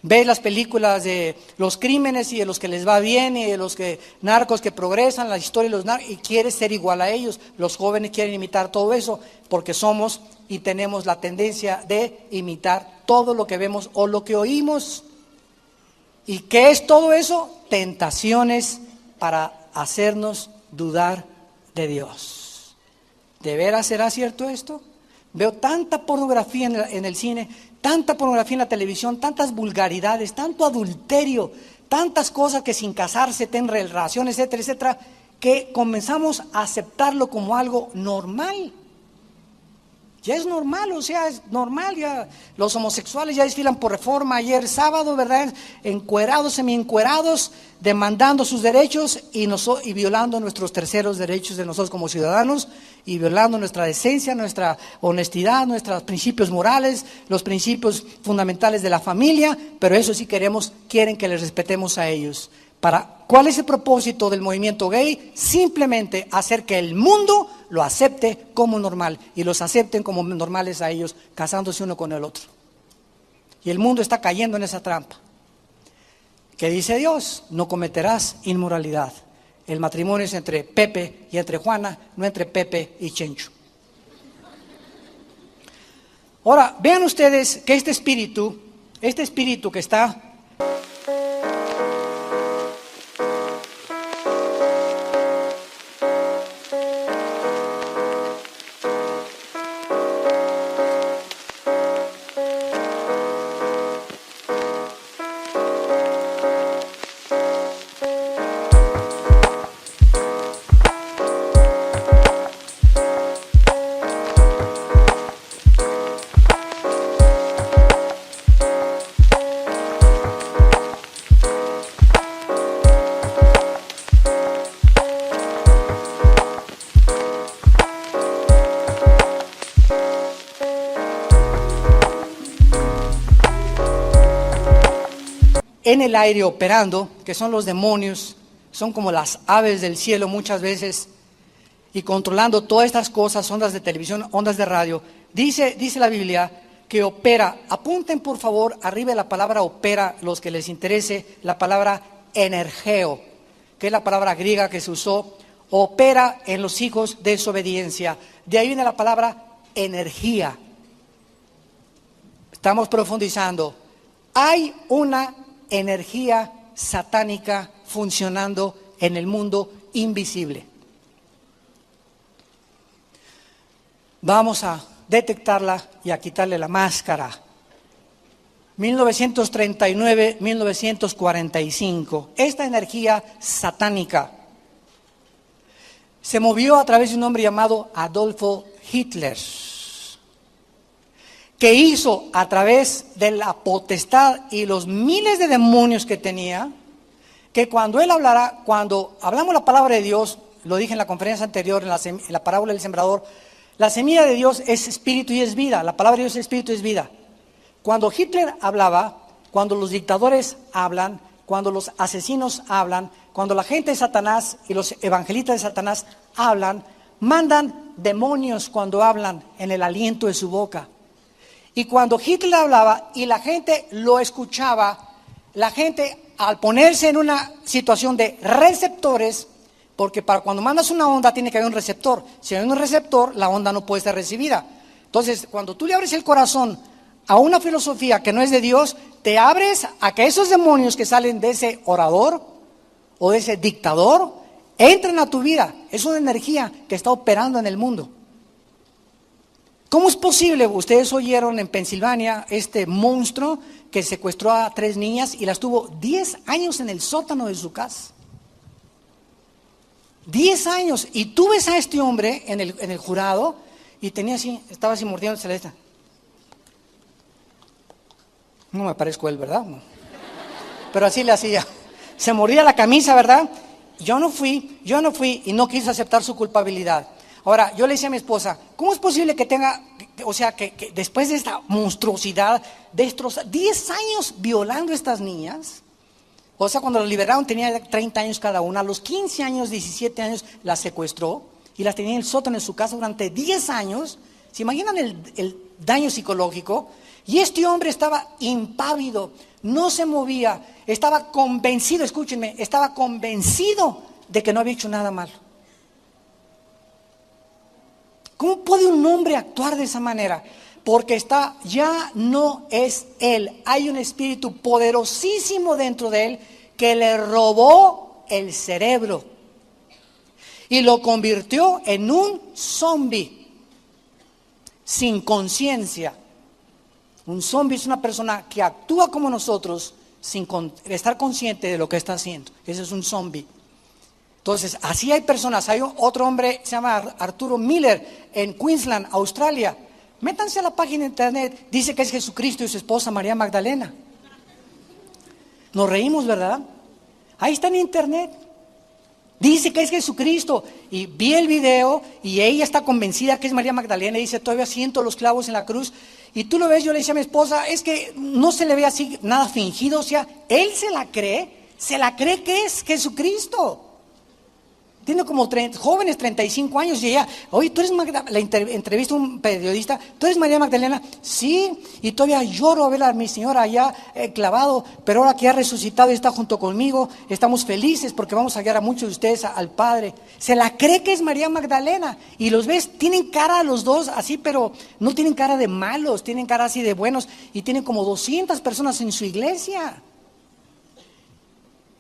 Ves las películas de los crímenes y de los que les va bien y de los narcos que progresan, la historia de los narcos, y quieres ser igual a ellos. Los jóvenes quieren imitar todo eso porque somos y tenemos la tendencia de imitar todo lo que vemos o lo que oímos. ¿Y qué es todo eso? Tentaciones para hacernos dudar de Dios. ¿De veras será cierto esto? Veo tanta pornografía en el cine, tanta pornografía en la televisión, tantas vulgaridades, tanto adulterio, tantas cosas que sin casarse tienen relaciones, etcétera, etcétera, que comenzamos a aceptarlo como algo normal. Ya es normal, o sea, es normal, ya los homosexuales ya desfilan por Reforma ayer sábado, ¿verdad? Encuerados, semi-encuerados, demandando sus derechos y violando nuestros terceros derechos de nosotros como ciudadanos, y violando nuestra decencia, nuestra honestidad, nuestros principios morales, los principios fundamentales de la familia, pero eso sí quieren que les respetemos a ellos. ¿Cuál es el propósito del movimiento gay? Simplemente hacer que el mundo lo acepte como normal y los acepten como normales a ellos, casándose uno con el otro. Y el mundo está cayendo en esa trampa. ¿Qué dice Dios? No cometerás inmoralidad. El matrimonio es entre Pepe y entre Juana, no entre Pepe y Chencho. Ahora, vean ustedes que este espíritu que está en el aire operando, que son los demonios, son como las aves del cielo muchas veces, y controlando todas estas cosas, ondas de televisión, ondas de radio. Dice la Biblia que opera. Apunten por favor arriba de la palabra opera, los que les interese, la palabra energeo, que es la palabra griega que se usó, opera en los hijos de desobediencia. De ahí viene la palabra energía. Estamos profundizando. Hay una energía satánica funcionando en el mundo invisible. Vamos a detectarla y a quitarle la máscara. 1939-1945, esta energía satánica se movió a través de un hombre llamado Adolfo Hitler, que hizo a través de la potestad y los miles de demonios que tenía, que cuando él hablara, cuando hablamos la palabra de Dios, lo dije en la conferencia anterior, en la parábola del sembrador, la semilla de Dios es espíritu y es vida, la palabra de Dios es espíritu y es vida. Cuando Hitler hablaba, cuando los dictadores hablan, cuando los asesinos hablan, cuando la gente de Satanás y los evangelistas de Satanás hablan, mandan demonios cuando hablan en el aliento de su boca. Y cuando Hitler hablaba y la gente lo escuchaba, la gente al ponerse en una situación de receptores, porque para cuando mandas una onda tiene que haber un receptor. Si hay un receptor, la onda no puede ser recibida. Entonces, cuando tú le abres el corazón a una filosofía que no es de Dios, te abres a que esos demonios que salen de ese orador o de ese dictador entran a tu vida. Es una energía que está operando en el mundo. ¿Cómo es posible? Ustedes oyeron en Pensilvania este monstruo que secuestró a 3 niñas y las tuvo 10 años en el sótano de su casa. 10 años. Y tú ves a este hombre en el jurado y tenía así, estaba así mordiéndose la esta. No me parezco él, ¿verdad? No. Pero así le hacía. Se mordía la camisa, ¿verdad? Yo no fui y no quise aceptar su culpabilidad. Ahora, yo le decía a mi esposa, ¿cómo es posible que tenga, o sea, que después de esta monstruosidad, destrozar 10 años violando a estas niñas? O sea, cuando las liberaron tenía 30 años cada una, a los 15 años, 17 años las secuestró y las tenía en el sótano de su casa durante 10 años. ¿Se imaginan el daño psicológico? Y este hombre estaba impávido, no se movía, estaba convencido, escúchenme, estaba convencido de que no había hecho nada malo. ¿Cómo puede un hombre actuar de esa manera? Porque ya no es él. Hay un espíritu poderosísimo dentro de él que le robó el cerebro y lo convirtió en un zombie sin conciencia. Un zombie es una persona que actúa como nosotros sin estar consciente de lo que está haciendo. Ese es un zombie. Entonces, así hay personas. Hay otro hombre, se llama Arturo Miller, en Queensland, Australia. Métanse a la página de internet, dice que es Jesucristo y su esposa María Magdalena. Nos reímos, ¿verdad? Ahí está en internet. Dice que es Jesucristo. Y vi el video y ella está convencida que es María Magdalena y dice, todavía siento los clavos en la cruz. Y tú lo ves, yo le decía a mi esposa, es que no se le ve así nada fingido. O sea, él se la cree que es Jesucristo. Tiene como jóvenes 35 años y ella, oye, tú eres Magdalena, la entrevista a un periodista, ¿tú eres María Magdalena? Sí, y todavía lloro a ver a mi señora allá clavado, pero ahora que ha resucitado y está junto conmigo, estamos felices porque vamos a guiar a muchos de ustedes al Padre. Se la cree que es María Magdalena y los ves, tienen cara los dos así, pero no tienen cara de malos, tienen cara así de buenos y tienen como 200 personas en su iglesia.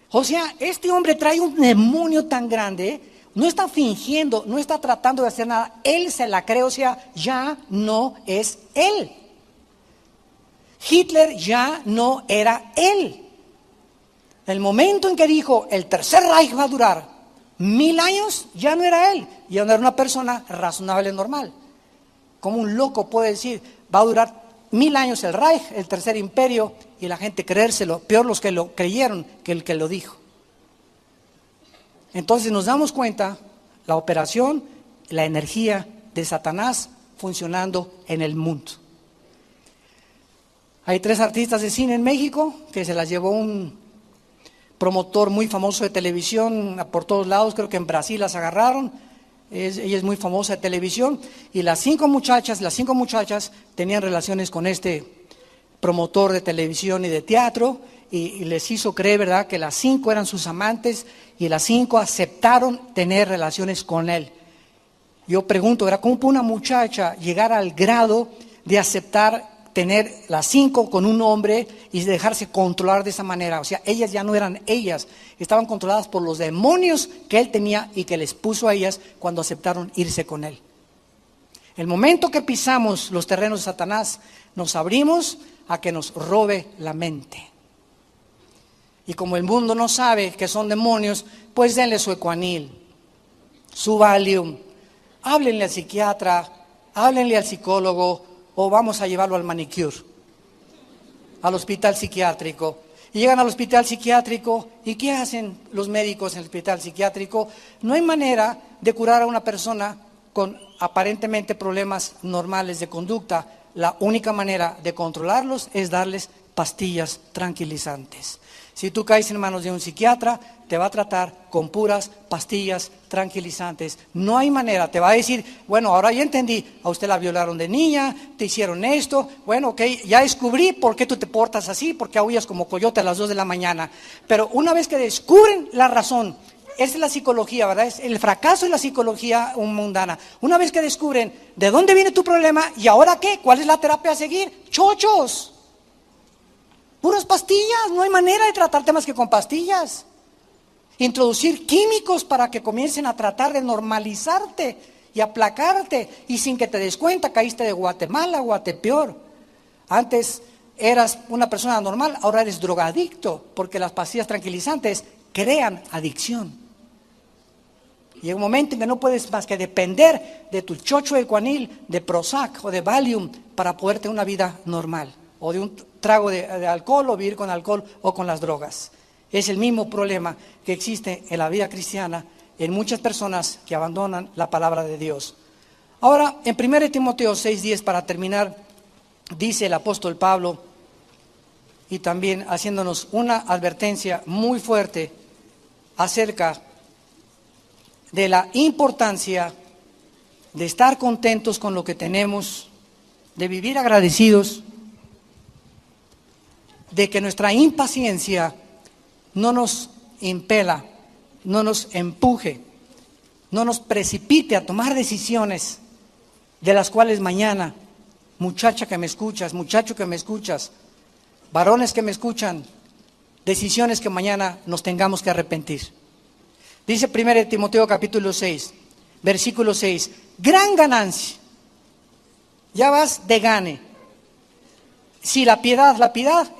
O sea, este hombre trae un demonio tan grande, no está fingiendo, no está tratando de hacer nada, él se la cree, o sea, ya no es él. Hitler ya no era él. El momento en que dijo, el tercer Reich va a durar 1000 años, ya no era él, ya no era una persona razonable, normal. Como un loco puede decir, va a durar 1000 años el Reich, el tercer imperio, y la gente creérselo, peor los que lo creyeron que el que lo dijo. Entonces nos damos cuenta, la operación, la energía de Satanás funcionando en el mundo. Hay 3 artistas de cine en México que se las llevó un promotor muy famoso de televisión por todos lados, creo que en Brasil las agarraron. Ella es muy famosa de televisión y las 5 muchachas tenían relaciones con este promotor de televisión y de teatro y les hizo creer, ¿verdad?, que las 5 eran sus amantes y las 5 aceptaron tener relaciones con él. Yo pregunto, ¿verdad?, ¿cómo puede una muchacha llegar al grado de aceptar tener las 5 con un hombre y dejarse controlar de esa manera? O sea, ellas ya no eran ellas, estaban controladas por los demonios que él tenía y que les puso a ellas cuando aceptaron irse con él. El momento que pisamos los terrenos de Satanás, nos abrimos a que nos robe la mente. Y como el mundo no sabe que son demonios, pues denle su Ecuanil, su Valium, háblenle al psiquiatra, háblenle al psicólogo, o vamos a llevarlo al manicure, al hospital psiquiátrico. Y llegan al hospital psiquiátrico, ¿y qué hacen los médicos en el hospital psiquiátrico? No hay manera de curar a una persona con aparentemente problemas normales de conducta. La única manera de controlarlos es darles pastillas tranquilizantes. Si tú caes en manos de un psiquiatra, te va a tratar con puras pastillas tranquilizantes. No hay manera, te va a decir, bueno, ahora ya entendí, a usted la violaron de niña, te hicieron esto, bueno, ok, ya descubrí por qué tú te portas así, porque aullas como coyote a las 2 de la mañana. Pero una vez que descubren la razón, esa es la psicología, ¿verdad? Es el fracaso de la psicología mundana. Una vez que descubren de dónde viene tu problema y ahora qué, ¿cuál es la terapia a seguir? ¡Chochos! Puras pastillas, no hay manera de tratarte más que con pastillas. Introducir químicos para que comiencen a tratar de normalizarte y aplacarte, y sin que te des cuenta caíste de Guatemala o peor. Antes eras una persona normal, ahora eres drogadicto, porque las pastillas tranquilizantes crean adicción. Llega un momento en que no puedes más que depender de tu chocho de Cuanil, de Prozac o de Valium para poder tener una vida normal, o de un trago de alcohol, o vivir con alcohol o con las drogas. Es el mismo problema que existe en la vida cristiana en muchas personas que abandonan la palabra de Dios. Ahora, en 1 Timoteo 6:10, para terminar, dice el apóstol Pablo, y también haciéndonos una advertencia muy fuerte acerca de la importancia de estar contentos con lo que tenemos, de vivir agradecidos, de que nuestra impaciencia no nos impela, no nos empuje, no nos precipite a tomar decisiones de las cuales mañana, muchacha que me escuchas, muchacho que me escuchas, varones que me escuchan, decisiones que mañana nos tengamos que arrepentir. Dice 1 Timoteo capítulo 6, versículo 6, gran ganancia, ya vas de gane. Si la piedad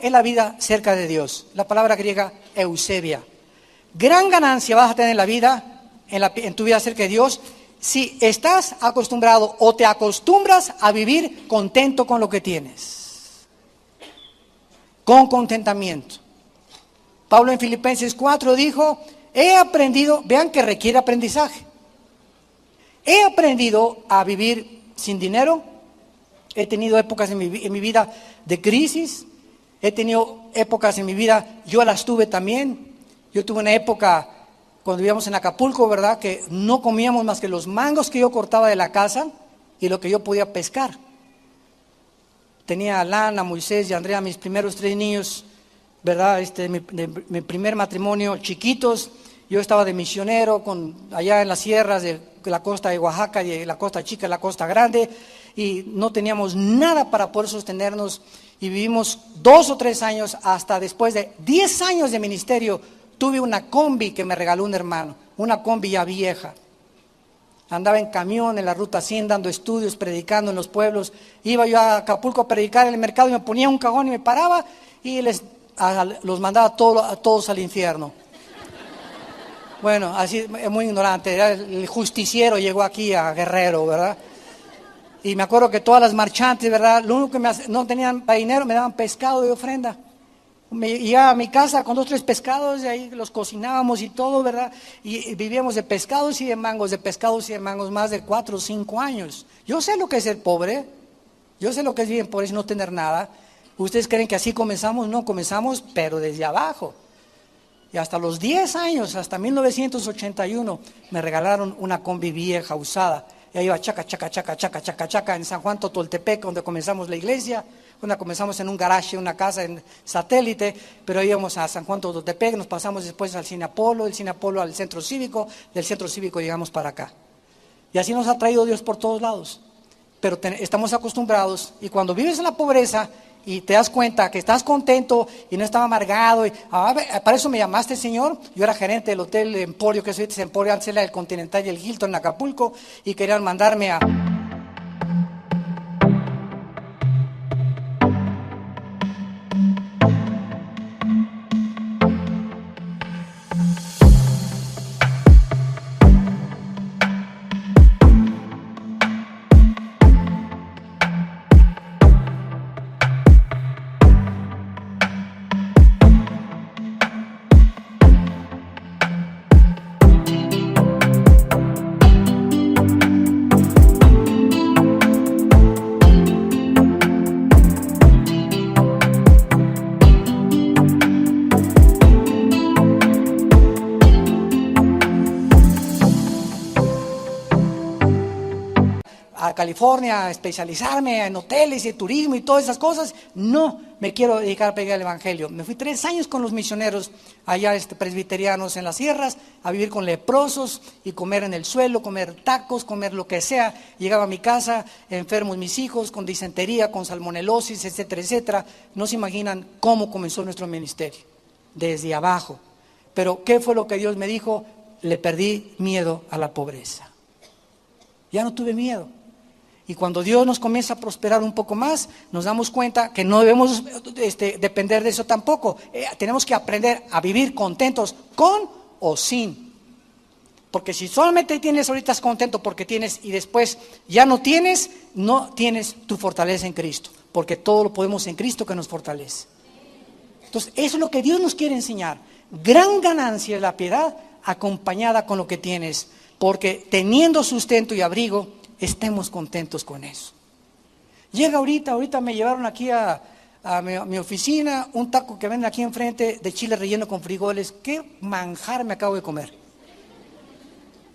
es la vida cerca de Dios, la palabra griega eusebia. Gran ganancia vas a tener en la vida, en tu vida cerca de Dios, si estás acostumbrado o te acostumbras a vivir contento con lo que tienes, con contentamiento. Pablo en Filipenses 4 dijo, he aprendido, vean que requiere aprendizaje, he aprendido a vivir sin dinero. He tenido épocas en mi vida de crisis, he tenido épocas en mi vida, yo las tuve también. Yo tuve una época cuando vivíamos en Acapulco, ¿verdad?, que no comíamos más que los mangos que yo cortaba de la casa y lo que yo podía pescar. Tenía a Lana, a Moisés y a Andrea, mis primeros 3 niños, ¿verdad?, mi primer matrimonio, chiquitos. Yo estaba de misionero allá en las sierras de la costa de Oaxaca y de la costa chica y la costa grande, y no teníamos nada para poder sostenernos, y vivimos 2 o 3 años, hasta después de 10 años de ministerio, tuve una combi que me regaló un hermano, una combi ya vieja. Andaba en camión en la ruta 100 dando estudios, predicando en los pueblos. Iba yo a Acapulco a predicar en el mercado y me ponía un cajón y me paraba y los mandaba a todos al infierno. Bueno, así, muy ignorante, era el justiciero llegó aquí a Guerrero, ¿verdad? Y me acuerdo que todas las marchantes, ¿verdad?, lo único que no tenían dinero, me daban pescado de ofrenda. Me llegaba a mi casa con 2 o 3 pescados y ahí los cocinábamos y todo, ¿verdad? Y vivíamos de pescados y de mangos, más de 4 o 5 años. Yo sé lo que es ser pobre, yo sé lo que es vivir en pobreza y no tener nada. ¿Ustedes creen que así comenzamos? No, comenzamos, pero desde abajo. Y hasta los 10 años, hasta 1981, me regalaron una combi vieja, usada. Y ahí iba chaca, chaca, chaca, chaca, chaca, chaca, en San Juan Totoltepec, donde comenzamos la iglesia. Donde comenzamos en un garaje, una casa en Satélite, pero íbamos a San Juan Totoltepec, nos pasamos después al Cine Apolo, del Cine Apolo al Centro Cívico, del Centro Cívico llegamos para acá. Y así nos ha traído Dios por todos lados. Pero estamos acostumbrados, y cuando vives en la pobreza y te das cuenta que estás contento y no estás amargado, para eso me llamaste, Señor. Yo era gerente del Hotel Emporio, que es Emporio, antes era el Continental y el Hilton en Acapulco, y querían mandarme a... a California a especializarme en hoteles y turismo y todas esas cosas. No me quiero dedicar a predicar el evangelio. Me fui 3 años con los misioneros allá presbiterianos en las sierras a vivir con leprosos y comer en el suelo, comer tacos, comer lo que sea. Llegaba a mi casa enfermos mis hijos con disentería, con salmonelosis, etcétera, etcétera. No se imaginan cómo comenzó nuestro ministerio, desde abajo. Pero ¿qué fue lo que Dios me dijo? Le perdí miedo a la pobreza. Ya no tuve miedo. Y cuando Dios nos comienza a prosperar un poco más, nos damos cuenta que no debemos depender de eso tampoco. Tenemos que aprender a vivir contentos con o sin. Porque si solamente tienes ahorita contento porque tienes y después ya no tienes tu fortaleza en Cristo. Porque todo lo podemos en Cristo que nos fortalece. Entonces, eso es lo que Dios nos quiere enseñar. Gran ganancia es la piedad acompañada con lo que tienes. Porque teniendo sustento y abrigo, estemos contentos con eso. Llega ahorita me llevaron aquí a mi oficina un taco que venden aquí enfrente de chile relleno con frijoles. Qué manjar me acabo de comer.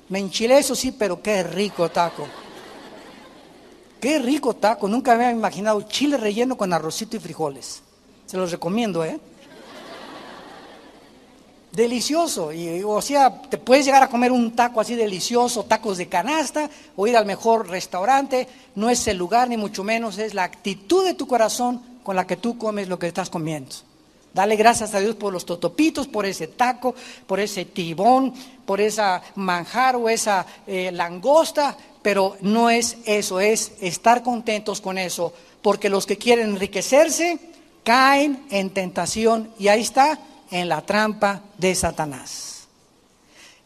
Me enchilé, eso sí, pero qué rico taco. Qué rico taco. Nunca me había imaginado chile relleno con arrocito y frijoles. Se los recomiendo, Delicioso. O sea, te puedes llegar a comer un taco así delicioso, tacos de canasta, o ir al mejor restaurante. No es el lugar, ni mucho menos, es la actitud de tu corazón con la que tú comes lo que estás comiendo. Dale gracias a Dios por los totopitos, por ese taco, por ese tibón, por esa manjar o esa langosta, pero no es eso, es estar contentos con eso, porque los que quieren enriquecerse caen en tentación y ahí está, en la trampa de Satanás.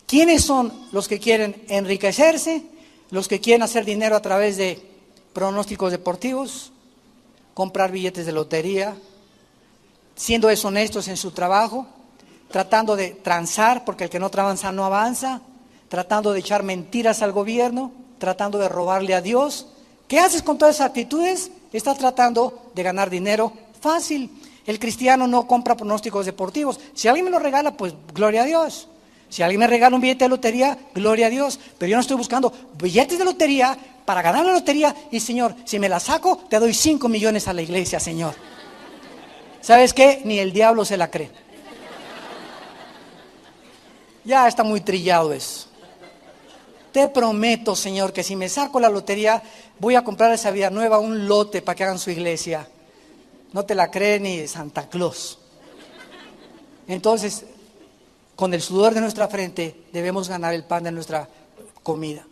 ¿Quiénes son los que quieren enriquecerse? Los que quieren hacer dinero a través de pronósticos deportivos, comprar billetes de lotería, siendo deshonestos en su trabajo, tratando de transar, porque el que no tranza no avanza, tratando de echar mentiras al gobierno, tratando de robarle a Dios. ¿Qué haces con todas esas actitudes? Estás tratando de ganar dinero fácil. El cristiano no compra pronósticos deportivos. Si alguien me lo regala, pues gloria a Dios. Si alguien me regala un billete de lotería, gloria a Dios. Pero yo no estoy buscando billetes de lotería para ganar la lotería. Y Señor, si me la saco, te doy 5 millones a la iglesia, Señor. ¿Sabes qué? Ni el diablo se la cree. Ya está muy trillado eso. Te prometo, Señor, que si me saco la lotería, voy a comprar esa Vida Nueva un lote para que hagan su iglesia. No te la cree ni Santa Claus. Entonces, con el sudor de nuestra frente debemos ganar el pan de nuestra comida.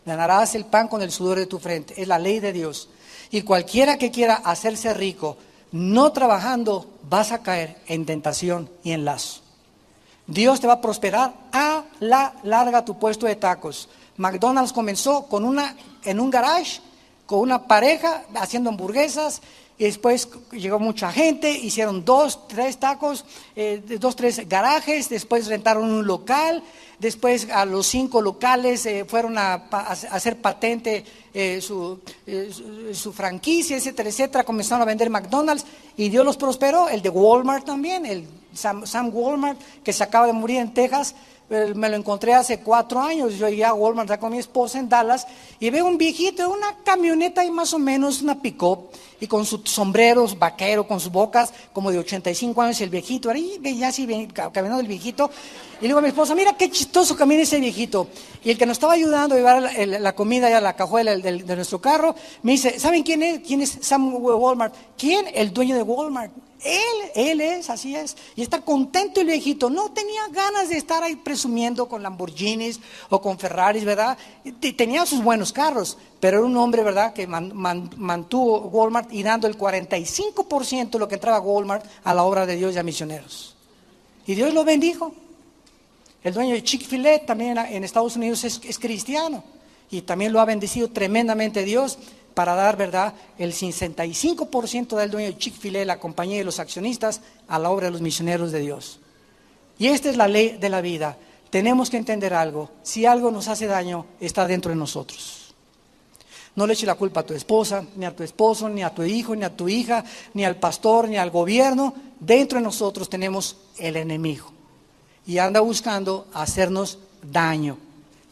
Ganarás el pan con el sudor de tu frente. Es la ley de Dios. Y cualquiera que quiera hacerse rico, no trabajando, vas a caer en tentación y en lazo. Dios te va a prosperar a la larga tu puesto de tacos. McDonald's comenzó en un garage, con una pareja haciendo hamburguesas. Y después llegó mucha gente, hicieron 2, 3 tacos, 2, 3 garajes, después rentaron un local, después a los 5 locales fueron a hacer patente su franquicia, etcétera, etcétera, comenzaron a vender McDonald's y Dios los prosperó. El de Walmart también, el Sam Walmart, que se acaba de morir en Texas. Me lo encontré hace 4 años. Yo llegué a Walmart con mi esposa en Dallas y veo un viejito, una camioneta y más o menos una pick-up y con sus sombreros vaquero, con sus bocas como de 85 años el viejito. Ahí veía así caminando el viejito y le digo a mi esposa, mira qué chistoso camina ese viejito. Y el que nos estaba ayudando a llevar la comida a la cajuela de nuestro carro me dice, ¿saben quién es? ¿Quién es Sam Walmart? ¿Quién? El dueño de Walmart. Él es, así es. Y está contento el viejito. No tenía ganas de estar ahí presumiendo con Lamborghinis o con Ferraris, ¿verdad? Tenía sus buenos carros, pero era un hombre, ¿verdad?, que mantuvo Walmart y dando el 45% de lo que entraba a Walmart a la obra de Dios y a misioneros. Y Dios lo bendijo. El dueño de Chick-fil-A también en Estados Unidos es cristiano. Y también lo ha bendecido tremendamente Dios para dar, ¿verdad?, el 65% del dueño de Chick-fil-A, la compañía de los accionistas, a la obra de los misioneros de Dios. Y esta es la ley de la vida. Tenemos que entender algo. Si algo nos hace daño, está dentro de nosotros. No le eches la culpa a tu esposa, ni a tu esposo, ni a tu hijo, ni a tu hija, ni al pastor, ni al gobierno. Dentro de nosotros tenemos el enemigo. Y anda buscando hacernos daño.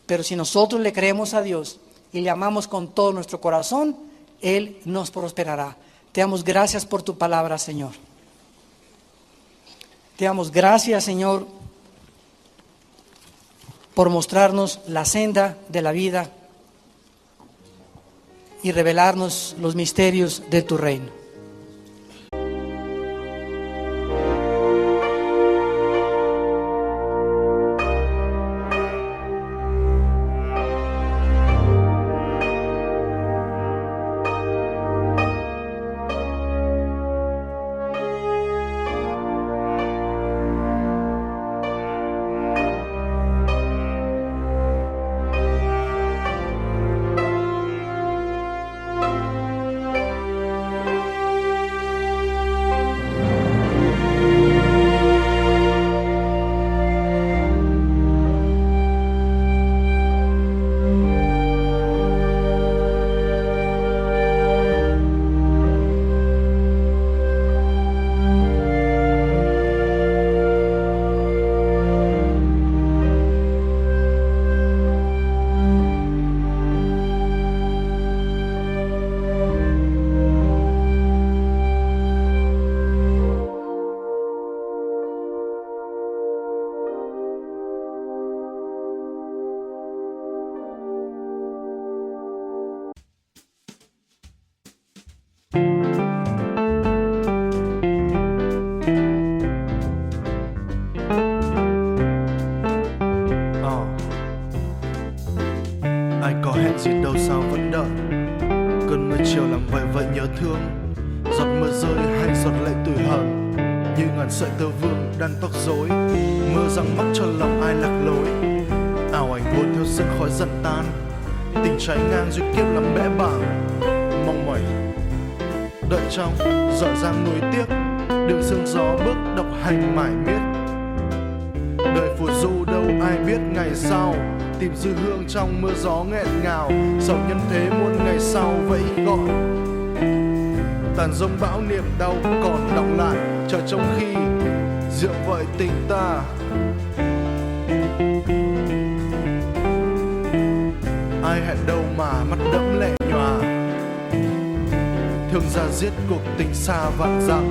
Pero si nosotros le creemos a Dios y le amamos con todo nuestro corazón, Él nos prosperará. Te damos gracias por tu palabra, Señor. Te damos gracias, Señor, por mostrarnos la senda de la vida y revelarnos los misterios de tu reino. Ai có hẹn gì đâu sao vẫn đợi. Cơn mưa chiều làm vơi vợi nhớ thương. Giọt mưa rơi hay giọt lệ tủi hờn, như ngàn sợi tơ vương đan tóc rối. Mưa răng mắt cho lòng ai lạc lối. Ảo ảnh buồn theo sương khói dần tan. Tình trái ngang duyên kiếp làm bẽ bảng. Mong mỏi đợi trong dở dang nuối tiếc. Đường sương gió bước độc hành mải miết. Đời phù du đâu ai biết ngày sau. Tìm dư hương trong mưa gió nghẹn ngào. Sầu nhân thế muôn ngày sau vẫy gọi. Tàn dông bão niềm đau còn đọng lại. Chờ trong khi rượu vợi tình ta. Ai hẹn đâu mà mắt đẫm lệ nhòa. Thương ra giết cuộc tình xa vạn dặm.